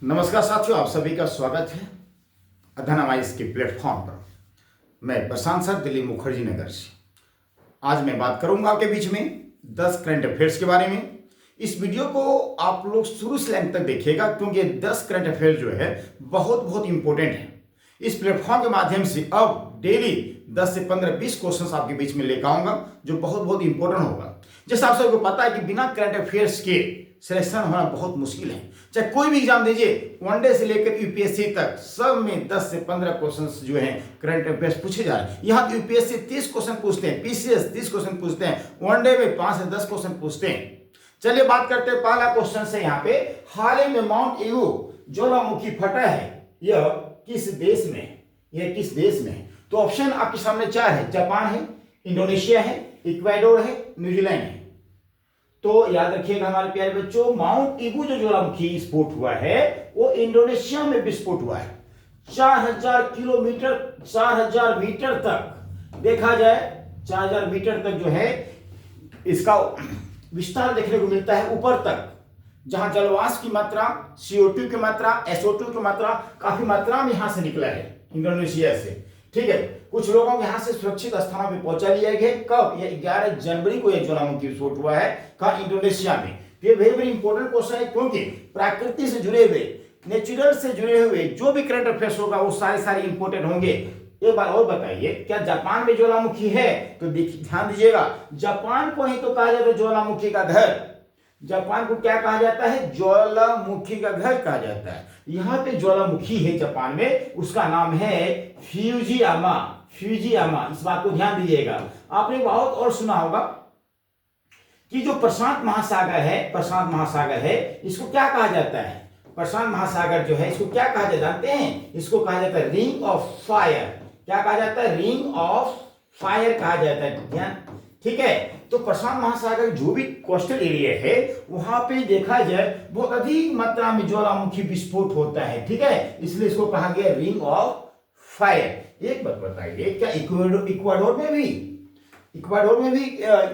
नमस्कार साथियों, आप सभी का स्वागत है अध्ययन के प्लेटफॉर्म पर। मैं प्रशांत सर, दिल्ली मुखर्जी नगर से। आज मैं बात करूंगा आपके बीच में 10 करंट अफेयर्स के बारे में। इस वीडियो को आप लोग शुरू से एंड तक देखिएगा, क्योंकि 10 करंट अफेयर जो है बहुत इंपॉर्टेंट है। इस प्लेटफॉर्म के माध्यम से अब डेली 10 से 15-20 क्वेश्चंस आपके बीच में लेकर आऊंगा, जो बहुत इंपॉर्टेंट होगा। जैसे आप सबको पता है कि बिना करंट अफेयर्स के सिलेक्शन होना बहुत मुश्किल है। चाहे कोई भी एग्जाम दीजिए, वनडे से लेकर यूपीएससी तक, सब में 10 से 15 क्वेश्चंस जो हैं करंट अफेयर्स पूछे जा रहे हैं। यहाँ यूपीएससी 30 क्वेश्चन पूछते हैं, पीसीएस 30 क्वेश्चन पूछते हैं, वनडे में 5 से 10 क्वेश्चन पूछते हैं। चलिए बात करते हैं। पहला क्वेश्चन है यहाँ पे, हाल ही में माउंट एबू ज्वालामुखी फटा है, यह किस देश में है? यह किस देश में है? तो ऑप्शन आपके सामने 4 है। जापान है, इंडोनेशिया है, इक्वाडोर है, न्यूजीलैंड है। तो याद रखिएगा हमारे प्यारे बच्चों, माउंट ईबू जो ज्वालामुखी विस्फोट हुआ है वो इंडोनेशिया में विस्फोट हुआ है। 4000 किलोमीटर, 4000 मीटर तक देखा जाए, 4000 मीटर तक जो है इसका विस्तार देखने को मिलता है ऊपर तक, जहां जलवाष्प की मात्रा, CO2 की मात्रा, SO2 की मात्रा काफी मात्रा में यहां से निकला है इंडोनेशिया से। ठीक है, कुछ लोगों को यहां से सुरक्षित स्थानों पर पहुंचा लिया गया। कब? ये 11 जनवरी को यह ज्वालामुखी विस्फोट हुआ है, कहा इंडोनेशिया में। ये वेरी इंपॉर्टेंट क्वेश्चन है, क्योंकि प्रकृति से जुड़े हुए, नेचुरल से जुड़े हुए जो भी करंट अफेयर्स होगा वो सारे इंपॉर्टेंट होंगे। एक बार और बताइए, क्या जापान में ज्वालामुखी है? तो ध्यान दीजिएगा, जापान को ही तो कहा जाता है ज्वालामुखी का घर। जापान को क्या कहा जाता है? ज्वालामुखी का घर कहा जाता है। यहां पे ज्वालामुखी है जापान में, उसका नाम है फ्यूजियामा। फ्यूजियामा, इस बात को ध्यान दीजिएगा। आपने बहुत और सुना होगा कि जो प्रशांत महासागर है, इसको क्या कहा जाता है? प्रशांत महासागर जो है, इसको क्या कहा जाता है जानते हैं? इसको कहा जाता है रिंग ऑफ फायर। क्या कहा जाता है? रिंग ऑफ फायर कहा जाता है। ध्यान, ठीक है। तो प्रशांत महासागर जो भी कोस्टल एरिया है, वहां पे देखा जाए बहुत अधिक मात्रा में ज्वालामुखी विस्फोट होता है। ठीक है, इसलिए इसको कहा गया रिंग ऑफ फायर। एक बात बताइए, क्या इक्वाडोर में भी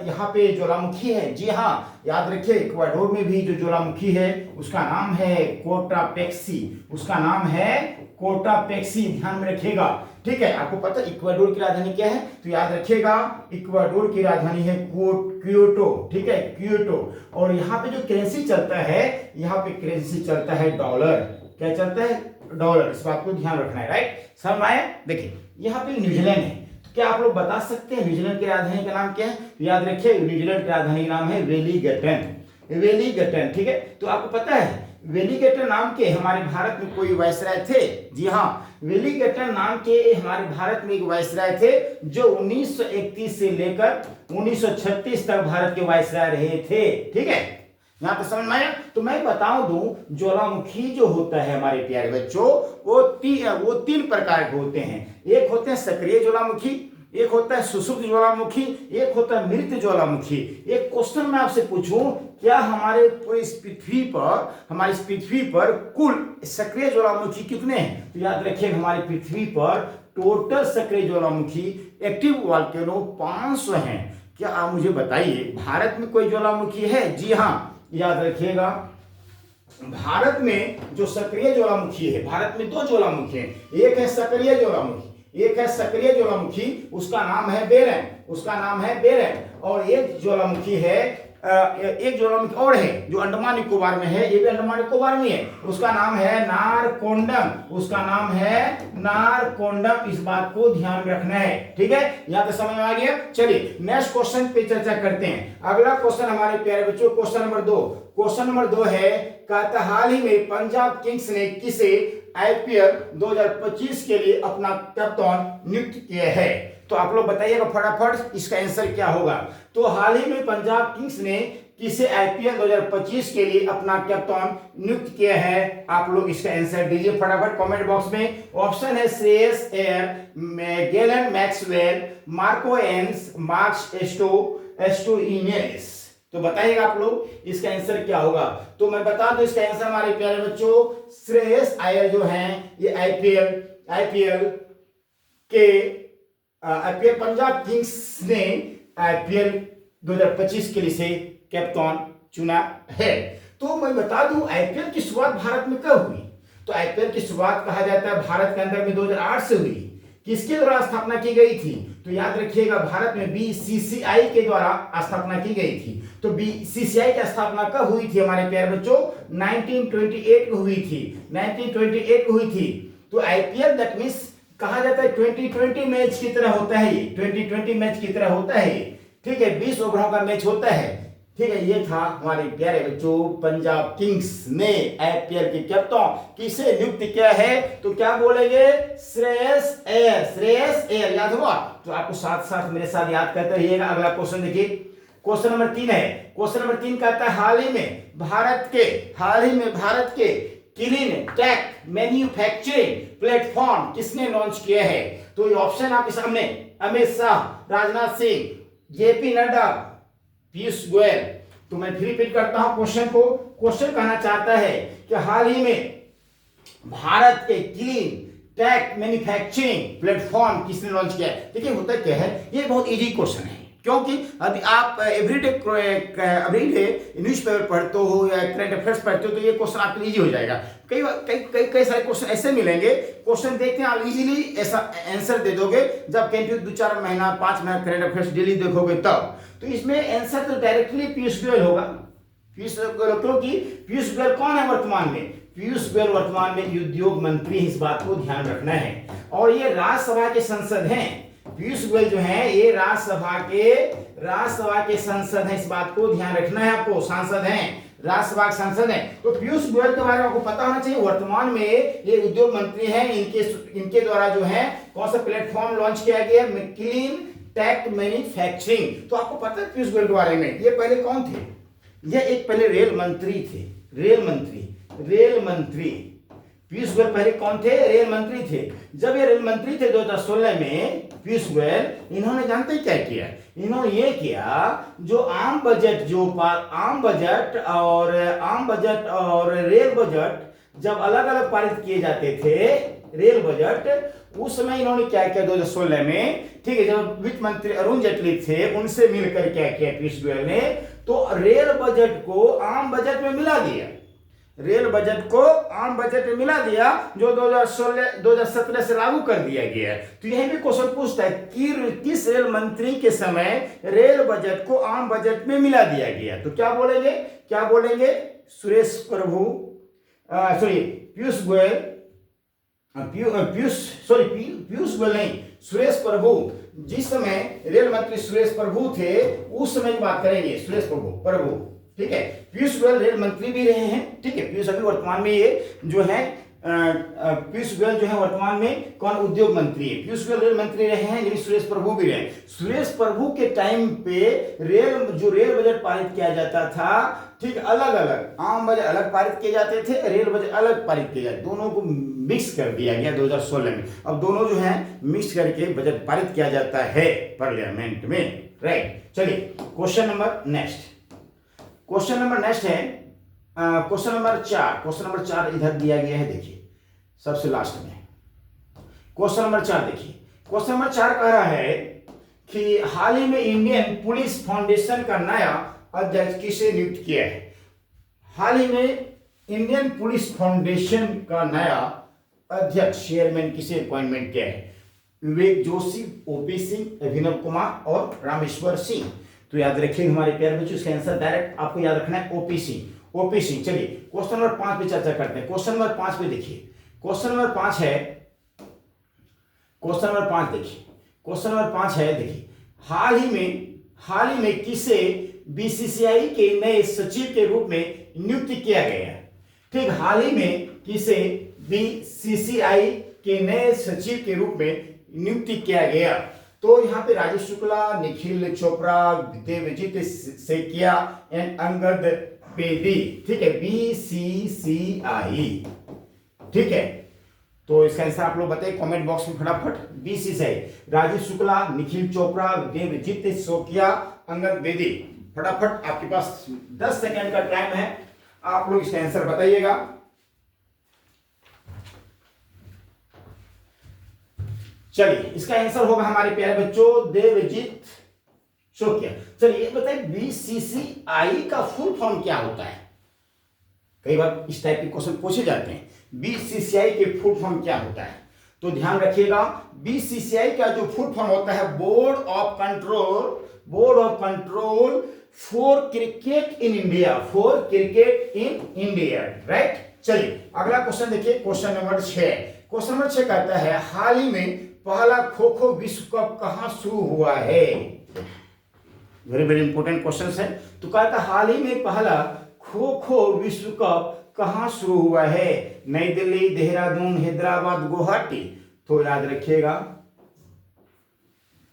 यहाँ पे ज्वालामुखी है? जी हाँ, याद रखिए, इक्वाडोर में भी जो ज्वालामुखी है उसका नाम है कोटापेक्सी। उसका नाम है कोटापेक्सी, ध्यान में रखिएगा। ठीक है, आपको पता है इक्वाडोर की राजधानी क्या है? तो याद रखिएगा, इक्वाडोर की राजधानी है क्योटो। ठीक है, क्योटो। और यहाँ पे जो करेंसी चलता है, यहाँ पे करेंसी चलता है डॉलर। क्या चलता है? डॉलर। इस बात को ध्यान रखना है, राइट? समझ में आया? देखिए, यहाँ पे न्यूजीलैंड है। क्या आप लोग बता सकते हैं न्यूजीलैंड की राजधानी का नाम क्या है? तो याद रखिए, न्यूजीलैंड की राजधानी का नाम है वेलिंगटन। ठीक है, तो आपको पता है वेलिंगटन नाम के हमारे भारत में कोई वायसराय थे? जी हाँ, वेलिंगटन नाम के हमारे भारत में एक वायसराय थे, जो 1931 से लेकर 1936 तक भारत के वायसराय रहे थे। ठीक है, यहां तो समझ में आया? तो मैं बताऊं दूं, ज्वालामुखी जो होता है हमारे प्यारे बच्चों, वो तीन प्रकार के होते हैं। एक होते हैं सक्रिय ज्वालामुखी, एक होता है सुषुप्त ज्वालामुखी, एक होता है मृत ज्वालामुखी। एक क्वेश्चन मैं आपसे पूछूं, क्या हमारे पूरी इस पृथ्वी पर कुल सक्रिय ज्वालामुखी कितने हैं? तो याद रखिए, हमारी पृथ्वी पर टोटल सक्रिय ज्वालामुखी, एक्टिव वोल्केनो 500 हैं। क्या आप मुझे बताइए, भारत में कोई ज्वालामुखी है? जी हाँ, याद रखिएगा, भारत में जो सक्रिय ज्वालामुखी है, भारत में 2 ज्वालामुखी हैं। एक है सक्रिय ज्वालामुखी, उसका नाम है बेरन। और एक ज्वालामुखी और है जो अंडमान निकोबार में है, ये भी अंडमान निकोबार में है, उसका नाम है नारकोंडम। इस बात को ध्यान रखना है। ठीक है, यहां तक समझ में आ गया? चलिए नेक्स्ट क्वेश्चन पे चर्चा करते हैं। अगला क्वेश्चन हमारे प्यारे बच्चों, क्वेश्चन नंबर 2 है, कहता हाल ही में पंजाब किंग्स ने किसे IPL 2025 के लिए अपना कप्तान नियुक्त किया है? तो आप लोग बताइएगा फटाफट, इसका आंसर क्या होगा? तो हाल ही में पंजाब किंग्स ने किसे IPL 2025 के लिए अपना कप्तान नियुक्त किया है? आप लोग इसका आंसर दीजिए फटाफट कमेंट बॉक्स में। ऑप्शन है Shreyas Iyer, Glenn Maxwell, Marco Jansen, Marcus Stoinis. तो बताइएगा आप लोग इसका आंसर क्या होगा? तो मैं बता दूं, इसका आंसर हमारे प्यारे बच्चों, श्रेयस अय्यर जो हैं, ये आईपीएल पंजाब किंग्स ने IPL 2025 के लिए से कप्तान चुना है। तो मैं बता दूं, IPL की शुरुआत भारत में कब हुई? तो आईपीएल की शुरुआत कहा जाता है भारत के अंदर में 2008 से हुई। किसके द्वारा स्थापना की गई थी? तो याद रखिएगा भारत में बीसीसीआई के द्वारा स्थापना की गई थी। तो बीसीसीआई की स्थापना कब हुई थी हमारे प्यारे बच्चों? 1928 को हुई थी, 1928 को हुई थी। तो आईपीएल दैट मींस कहा जाता है 2020 मैच की तरह होता है, ये 2020 मैच की तरह होता है, ठीक है, 20 ओवरों का मैच होता है, ठीक है। ये था हमारे प्यारे बच्चों पंजाब किंग्स ने आईपीएल के कैप्टन किसे नियुक्त किया है? तो क्या बोलेंगे? श्रेयस अय्यर, श्रेयस अय्यर। याद हुआ? तो आपको साथ साथ मेरे साथ याद करते रहिएगा। अगला क्वेश्चन देखिए, क्वेश्चन नंबर 3 है। क्वेश्चन नंबर 3 कहता है हाल ही में भारत के क्लीन टेक मैन्युफैक्चरिंग प्लेटफॉर्म किसने लॉन्च किया है? तो ये ऑप्शन आपके सामने, अमित शाह, राजनाथ सिंह, जेपी नड्डा, पीयूष गोयल। तो मैं फिर रिपीट करता हूं क्वेश्चन को। क्वेश्चन कहना चाहता है कि हाल ही में भारत के क्लीन टेक मैन्युफैक्चरिंग प्लेटफॉर्म किसने लॉन्च किया है? देखिए होता क्या है, ये बहुत इजी क्वेश्चन है, क्योंकि अभी आप एवरीडे न्यूज़पेपर पढ़ते हो या करंट अफेयर्स पढ़ते हो तो ये क्वेश्चन आपके लिए इजी हो जाएगा। कई सारे क्वेश्चन ऐसे मिलेंगे, क्वेश्चन देखते हैं आप इजीली ऐसा आंसर दे दोगे जब कंटिन्यू 2-4 महीना 5 महीना करंट अफेयर्स डेली देखोगे तब। तो इसमें आंसर तो डायरेक्टली पीयूष गोयल होगा। पीयूष गोयल, क्योंकि पीयूष गोयल कौन है वर्तमान में? पीयूष गोयल वर्तमान में उद्योग मंत्री, इस बात को ध्यान रखना है। और ये राज्यसभा के सांसद हैं। पीयूष गोयल जो है ये राज्यसभा के सांसद हैं, इस बात को ध्यान रखना है आपको। सांसद हैं, राज्यसभा के सांसद हैं। तो पीयूष गोयल के बारे में आपको पता होना चाहिए। वर्तमान में ये उद्योग मंत्री हैं, इनके द्वारा जो है कौन सा प्लेटफॉर्म लॉन्च किया गया? Clean tech manufacturing. तो आपको पता है पीयूष गोयल के बारे में, ये पहले कौन थे? ये एक पहले रेल मंत्री थे, रेल मंत्री। पीयूष गोयल पहले कौन थे? रेल मंत्री थे। जब ये रेल मंत्री थे 2016 में पीयूष गोयल, इन्होंने जानते क्या किया? इन्होंने ये किया, जो आम बजट और रेल बजट जब अलग अलग पारित किए जाते थे, रेल बजट, उस समय इन्होंने क्या किया 2016 में, ठीक है, जब वित्त मंत्री अरुण जेटली थे उनसे मिलकर क्या किया पीयूष गोयल ने? तो रेल बजट को आम बजट में मिला दिया, जो 2017 से लागू कर दिया गया है। तो यही भी क्वेश्चन पूछता है कि किस रेल मंत्री के समय रेल बजट को आम बजट में मिला दिया गया? तो क्या बोलेंगे? पीयूष गोयल नहीं, सुरेश प्रभु। जिस समय रेल मंत्री सुरेश प्रभु थे उस समय की बात करेंगे, सुरेश प्रभु, ठीक है। पीयूष गोयल रेल मंत्री भी रहे हैं, ठीक है। पीयूष अभी वर्तमान में ये जो है पीयूष गोयल जो है वर्तमान में कौन? उद्योग मंत्री है। पीयूष गोयल रेल मंत्री रहे हैं, लेकिन सुरेश प्रभु भी रहे। सुरेश प्रभु के टाइम पे रेल बजट पारित किया जाता था, ठीक, अलग अलग, आम बजट अलग पारित किए जाते थे, रेल बजट अलग पारित किए जाते, दोनों को मिक्स कर दिया गया 2016 में। अब दोनों जो है मिक्स करके बजट पारित किया जाता है पार्लियामेंट में, राइट। चलिए क्वेश्चन नंबर नेक्स्ट है क्वेश्चन नंबर 4 इधर दिया गया है, देखिए सबसे लास्ट में क्वेश्चन नंबर 4 देखिए। क्वेश्चन नंबर 4 कह रहा है कि हाल ही में इंडियन पुलिस फाउंडेशन का नया अध्यक्ष किसे नियुक्त किया है? हाल ही में इंडियन पुलिस फाउंडेशन का नया अध्यक्ष चेयरमैन किसे अपॉइंटमेंट किया है? विवेक जोशी, ओपी सिंह, अभिनव कुमार और रामेश्वर सिंह। तो याद रखिए हमारे प्यारे बच्चों, इसका आंसर डायरेक्ट आपको याद रखना है ओपी सिंह। चलिए क्वेश्चन नंबर 5 पे चर्चा करते हैं। क्वेश्चन नंबर 5 पे देखिए, क्वेश्चन नंबर 5 है, देखिए हाल ही में किसे बीसीसीआई के नए सचिव के रूप में नियुक्त किया गया? ठीक, हाल ही में किसे बीसीसीआई के नए सचिव के रूप में नियुक्त किया गया? तो यहाँ पे राजीव शुक्ला, निखिल चोपड़ा, देवजीत सेकिया एंड अंगद बेदी, ठीक है, बीसीसीआई, ठीक है। तो इसका आंसर आप लोग बताइए कमेंट बॉक्स में फटाफट। बीसीसीआई, राजीव शुक्ला, निखिल चोपड़ा, देवजीत सेकिया, अंगद बेदी, फटाफट आपके पास 10 सेकंड का टाइम है, आप लोग इसका आंसर बताइएगा। चलिए इसका आंसर होगा हमारे प्यारे बच्चों देवजीत सेकिया। चलिए ये बताइए बीसीसीआई का फुल फॉर्म क्या होता है? कई बार इस टाइप के क्वेश्चन पूछे जाते हैं बीसीसीआई के फुल फॉर्म क्या होता है? तो ध्यान रखिएगा, बीसीसीआई का जो फुल फॉर्म होता है board of control for cricket in India, for cricket in India, right. चलिए अगला क्वेश्चन देखिए, क्वेश्चन नंबर 6। क्वेश्चन नंबर 6 कहता है हाल ही में पहला खो खो विश्व कप कहां शुरू हुआ है? वेरी वेरी इंपॉर्टेंट क्वेश्चन है। तो कहता है हाल ही में पहला खो खो विश्व कप कहां शुरू हुआ है? नई दिल्ली, देहरादून, हैदराबाद, गुवाहाटी। तो याद रखिएगा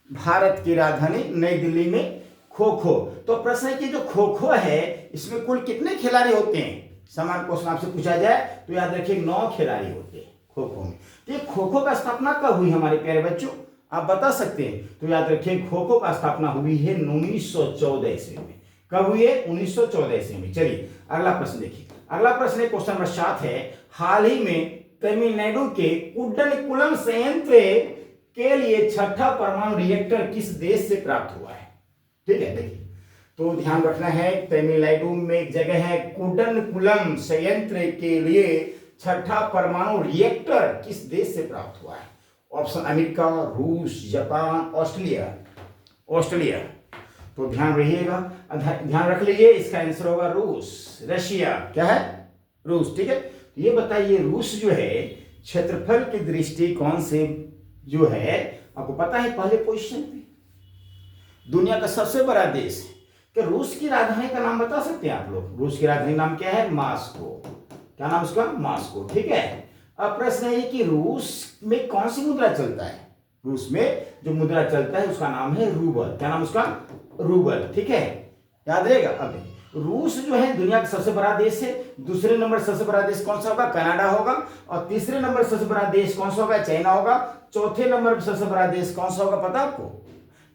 भारत की राजधानी नई दिल्ली में खो खो। तो प्रश्न है कि जो खो खो है इसमें कुल कितने खिलाड़ी होते हैं? समान क्वेश्चन आपसे पूछा जाए तो याद रखिए 9 खिलाड़ी होते हैं खो खो में। तो खो खो का स्थापना कब हुई हमारे प्यारे बच्चों, आप बता सकते हैं? तो याद रखिए खो खो का स्थापना हुई है 1914 ईस्वी में। कब हुई है? 1914 ईस्वी में। चलिए अगला प्रश्न देखिए, अगला प्रश्न है क्वेश्चन नंबर 7 है हाल ही में तमिलनाडु के कुड्डनकुलम संयंत्र के लिए छठा परमाणु रिएक्टर किस देश से प्राप्त हुआ है? ठीक है, देखिए तो ध्यान रखना है, तमिलनाडु में एक जगह है कुड्डनकुलम संयंत्र के लिए छठा परमाणु रिएक्टर किस देश से प्राप्त हुआ है? ऑप्शन अमेरिका, रूस, जापान, ऑस्ट्रेलिया। तो ध्यान रखिएगा, ध्यान रख लीजिए, इसका आंसर होगा रूस, रशिया। क्या है? रूस। ठीक है, तो ये बताइए रूस जो है क्षेत्रफल के दृष्टिकोण से जो है आपको पता है पहले पोजीशन पे दुनिया का सबसे बड़ा देश है। कि रूस की राजधानी का नाम बता सकते हैं आप लोग? रूस की राजधानी नाम क्या है? मॉस्को। क्या नाम उसका? मॉस्को। ठीक है, अब प्रश्न है कि रूस में कौन सी मुद्रा चलता है? रूस में जो मुद्रा चलता है उसका नाम है रूबल। क्या नाम उसका? रूबल। ठीक है, याद रहेगा। अब रूस जो है दुनिया का सबसे बड़ा देश है। दूसरे नंबर सबसे बड़ा देश कौन सा होगा? कनाडा होगा। और तीसरे नंबर सबसे बड़ा देश कौन सा होगा? चाइना होगा। चौथे नंबर सबसे बड़ा देश कौन सा होगा पता आपको?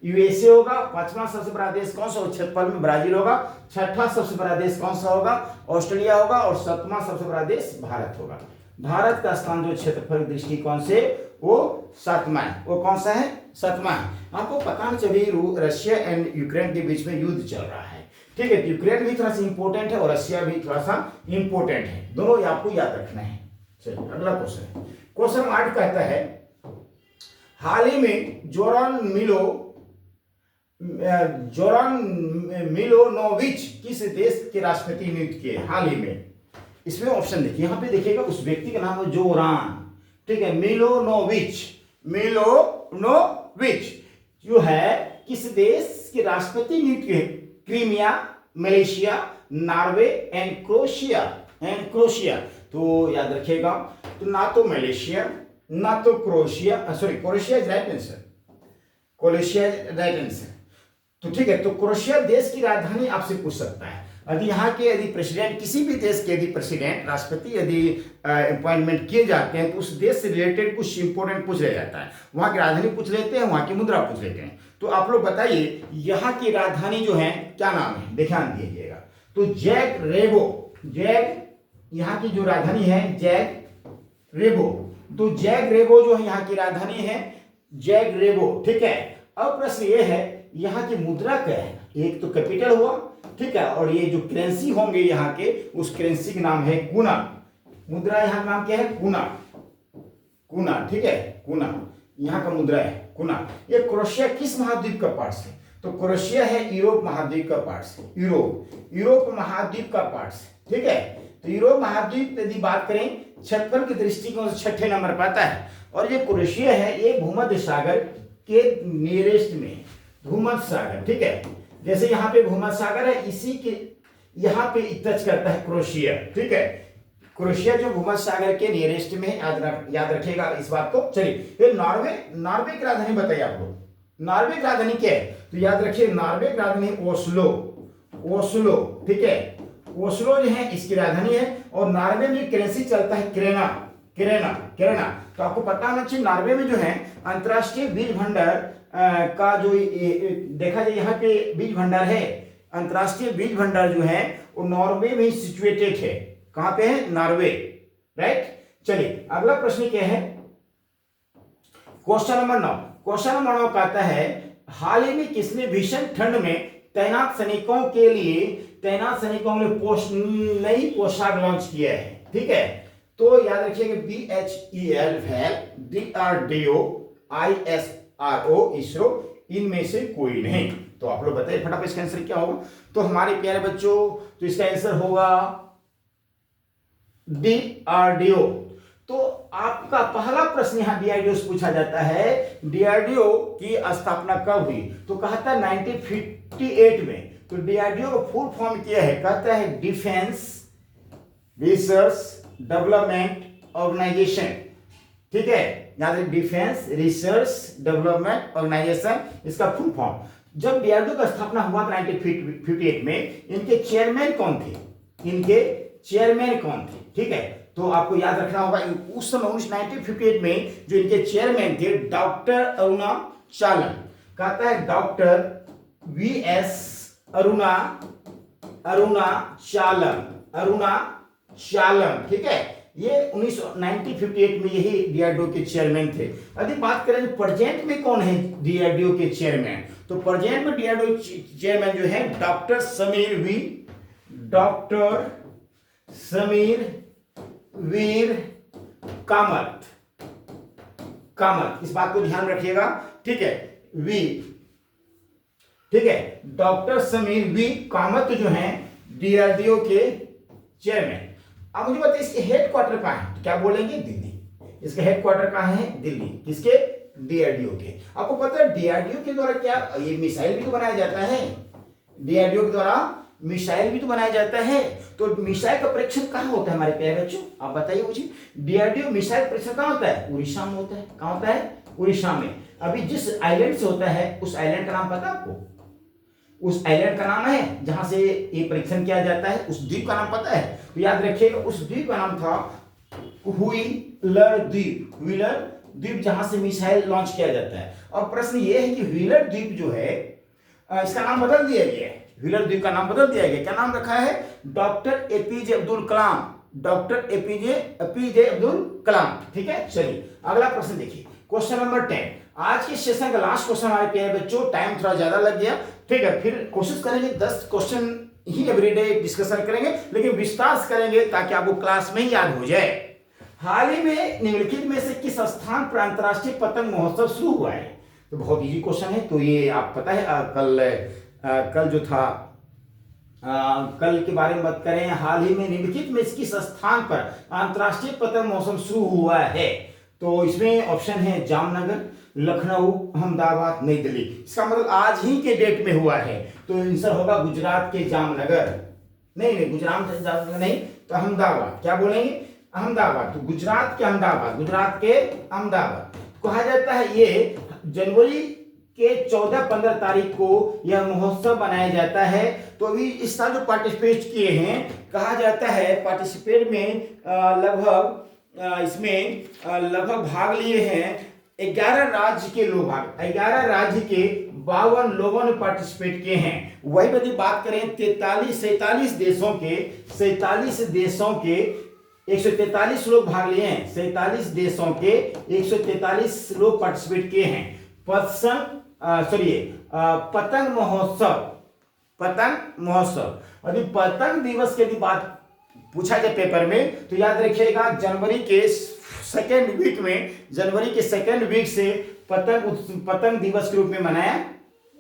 यूएसए होगा। पांचवा सबसे बड़ा देश कौन सा? क्षेत्रफल में ब्राजील होगा। छठा सबसे बड़ा देश कौन सा होगा? ऑस्ट्रेलिया होगा। और सातवां सबसे बड़ा देश भारत होगा। भारत का स्थान जो क्षेत्रफल दृष्टिकोण से वो 7वां है। वो कौन सा है? 7वां है। आपको पता नहीं चलिए रशिया एंड यूक्रेन के बीच में युद्ध चल रहा है। ठीक है, यूक्रेन भी थोड़ा सा इंपॉर्टेंट है और रशिया भी थोड़ा सा इंपॉर्टेंट है, दोनों आपको याद रखना है। चलिए अगला क्वेश्चन है, क्वेश्चन 8 कहता है हाल ही में जोरान मिलोनोविच किस देश के राष्ट्रपति नियुक्त किए हाल ही में? इसमें ऑप्शन देखिए, यहां पे देखिएगा उस व्यक्ति का नाम है जोरान। ठीक है, मिलोनोविच जो है किस देश के राष्ट्रपति नियुक्त किए? Crimea, Malaysia, Norway and Croatia. तो याद रखिएगा, तो ना तो मलेशिया ना तो Croatia is right answer. Croatia right answer. तो ठीक है, तो क्रोएशिया देश की राजधानी आपसे पूछ सकता है। यदि प्रेसिडेंट किसी भी देश के यदि प्रेसिडेंट राष्ट्रपति यदि अपॉइंटमेंट किए जाते हैं तो उस देश से रिलेटेड कुछ इंपोर्टेंट पूछ लिया जाता है। वहां की राजधानी पूछ लेते हैं, वहां की मुद्रा पूछ लेते हैं। तो आप लोग बताइए यहाँ की राजधानी जो है क्या नाम है? ध्यान दीजिएगा, तो यहाँ की जो राजधानी है जैगरेबो। तो जैगरेबो जो है यहाँ की राजधानी है जैगरेबो। ठीक है, अब प्रश्न ये है यहाँ की मुद्रा क्या है? एक तो कैपिटल हुआ, ठीक है, और ये जो करेंसी होंगे यहाँ के उस करेंसी का नाम है गुना। मुद्रा यहाँ का नाम क्या है? गुना। ठीक है, गुना यहाँ का मुद्रा है गुना। ये क्रोएशिया किस महाद्वीप का पार्ट है? तो क्रोएशिया है यूरोप महाद्वीप का पार्ट है। यूरोप महाद्वीप का पार्ट है। ठीक है, तो यूरोप महाद्वीप यदि बात करें क्षेत्रफल की दृष्टिकोण से 6ठे नंबर पर आता है। और ये क्रोएशिया है, ये भूमध्य सागर के नियरेस्ट में भूमध्य सागर। ठीक है, जैसे यहाँ पे भूमध्य सागर है, इसी के यहाँ पे टच करता है क्रोएशिया। ठीक है, क्रोएशिया जो भूमध्य सागर के नियरेस्ट में याद रखिएगा इस बात को। चलिए नॉर्वे की राजधानी बताइए आप लोग। नॉर्वे की राजधानी क्या है? तो याद रखिए नॉर्वे की राजधानी ओस्लो। ठीक है, ओस्लो जो है इसकी राजधानी है। और नॉर्वे में करेंसी चलता है क्रेना। तो आपको पता होना चाहिए नॉर्वे में जो है अंतरराष्ट्रीय बीज भंडार का जो देखा जाए यहाँ पे बीज भंडार है, अंतरराष्ट्रीय बीज भंडार जो है वो नॉर्वे में सिचुएटेड है। कहां पे है? Norway, right. चलिए अगला प्रश्न क्या है? क्वेश्चन नंबर 9 कहता है हाल ही में किसने भीषण ठंड में तैनात सैनिकों के लिए नई पोशाक लॉन्च किया है? ठीक है, तो याद रखिएगा BHEL well, DRDO, ISRO ISRO, इनमें से कोई नहीं। तो आप लोग बताइए फटाफट इसका आंसर क्या होगा। तो हमारे प्यारे बच्चों, तो इसका आंसर होगा DRDO। तो आपका पहला प्रश्न यहां DRDO से पूछा जाता है, DRDO की स्थापना कब हुई? तो कहता है 1958 में। तो DRDO का फुल फॉर्म क्या है? कहता है डिफेंस रिसर्च डेवलपमेंट ऑर्गेनाइजेशन। ठीक है, याद रखिए डिफेंस रिसर्च डेवलपमेंट ऑर्गेनाइजेशन इसका फुल फॉर्म। जब DRDO का स्थापना हुआ था 1958 में, इनके चेयरमैन कौन थे? इनके चेयरमैन कौन थे? ठीक है, तो आपको याद रखना होगा उस समय 1958 में जो इनके चेयरमैन थे डॉक्टर अरुणा चालन। कहता है डॉक्टर VS अरुणा चालन। ठीक है, ये 1958 में यही DRDO के चेयरमैन थे। यदि बात करें प्रेजेंट में कौन है DRDO के चेयरमैन, तो प्रेजेंट में DRDO चेयरमैन जो है डॉक्टर समीर वीर कामत। इस बात को ध्यान रखिएगा। ठीक है, ठीक है, डॉक्टर समीर वी कामत जो हैं DRDO के चेयरमैन। अब मुझे बताइए इसके हेडक्वार्टर कहाँ है? तो क्या बोलेंगे? दिल्ली। इसके हेडक्वार्टर कहाँ है? दिल्ली। किसके? DRDO के। आपको पता है DRDO के द्वारा क्या ये मिसाइल भी तो बनाया जाता है? DRDO के द्वारा मिसाइल भी तो बनाया जाता है। तो मिसाइल का परीक्षण कहाँ होता है हमारे प्यारे बच्चों? आप बताइए मुझे। DRDO मिसाइल परीक्षण कहाँ होता है? उड़ीसा में होता है। कहाँ होता है? उड़ीसा में। अभी जिस आइलैंड से होता है उस आइलैंड का नाम पता है आपको? उस आइलैंड का नाम है जहां से ये परीक्षण किया जाता है, उस द्वीप का नाम पता है? तो याद रखिएगा उस द्वीप का नाम था व्हीलर द्वीप, जहां से मिसाइल लॉन्च किया जाता है। और प्रश्न ये है कि व्हीलर द्वीप जो है इसका नाम बदल दिया गया है। व्हीलर द्वीप का नाम बदल दिया गया। क्या नाम रखा है? Doctor APJ Abdul Kalam. ठीक है, चलिए अगला प्रश्न देखिए, क्वेश्चन नंबर 10। आज के सेशन का लास्ट क्वेश्चन हमारे प्यारे बच्चों, टाइम थोड़ा ज्यादा लग गया। ठीक है, फिर कोशिश करेंगे 10 क्वेश्चन ही एवरीडे डिस्कशन करेंगे, लेकिन विस्तार से करेंगे ताकि आपको क्लास में ही याद हो जाए। हाल ही में निम्नलिखित में से किस स्थान पर अंतरराष्ट्रीय पतंग महोत्सव शुरू हुआ है? तो बहुत इजी क्वेश्चन है। तो ये आप पता है कल जो था कल के बारे में बात करें। हाल ही में निम्नलिखित में किस स्थान पर अंतरराष्ट्रीय पतंग महोत्सव शुरू हुआ है? तो इसमें ऑप्शन है जामनगर, लखनऊ, अहमदाबाद, नई दिल्ली। इसका मतलब आज ही के डेट में हुआ है। तो आंसर होगा गुजरात के जामनगर। नहीं, गुजरात नहीं, तो अहमदाबाद। क्या बोलेंगे? अहमदाबाद। तो गुजरात के अहमदाबाद कहा जाता है। ये जनवरी के 14-15 तारीख को यह महोत्सव मनाया जाता है। तो अभी इस साल जो पार्टिसिपेट किए हैं, कहा जाता है पार्टिसिपेट में लगभग भाग लिए हैं 11 राज्य के लोग। 11 राज्य के 52 लोगों ने पार्टिसिपेट किए हैं। वही यदि बात करें 47 देशों के 143 लोग भाग लिए हैं। 47 देशों के 143 लोग पार्टिसिपेट किए हैं पतंग महोत्सव। यदि पतंग दिवस की बात पूछा जाए पेपर में, तो याद रखिएगा जनवरी के सेकेंड वीक से पतंग दिवस के रूप में मनाया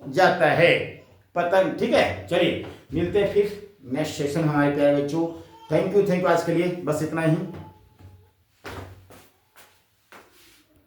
जाता है पतंग। ठीक है, चलिए मिलते हैं फिर नेक्स्ट सेशन हमारे प्यारे बच्चों। थैंक यू आज के लिए, बस इतना ही।